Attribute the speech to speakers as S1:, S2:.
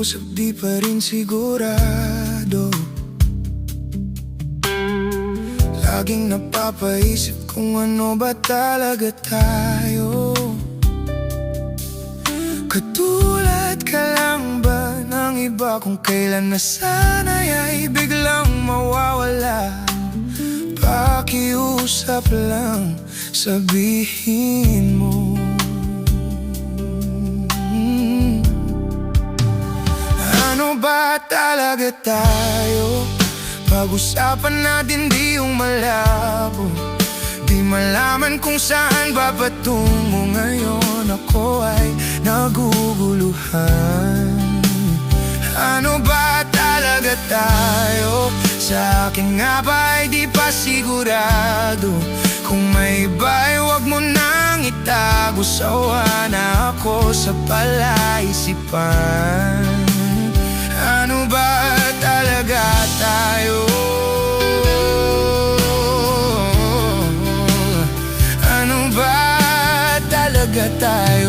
S1: pakiusap di pa rin sigurado. Laging napapaisip kung ano ba talaga tayo. Katulad ka lang ba ng iba kung kailan nasanay ay biglang mawawala? Pakiusap lang, sabihin mo. Ano ba talaga tayo? Pag-usapan natin di yung malabo. Di malaman kung saan ba patungo ngayon. Ako ay naguguluhan. Ano ba talaga tayo? Sa akin nga ba ay di pa sigurado. Kung may iba'y huwag mo nang itago. Sawa na ako sa palaisipan. Ano ba talaga tayo? Ano ba talaga tayo?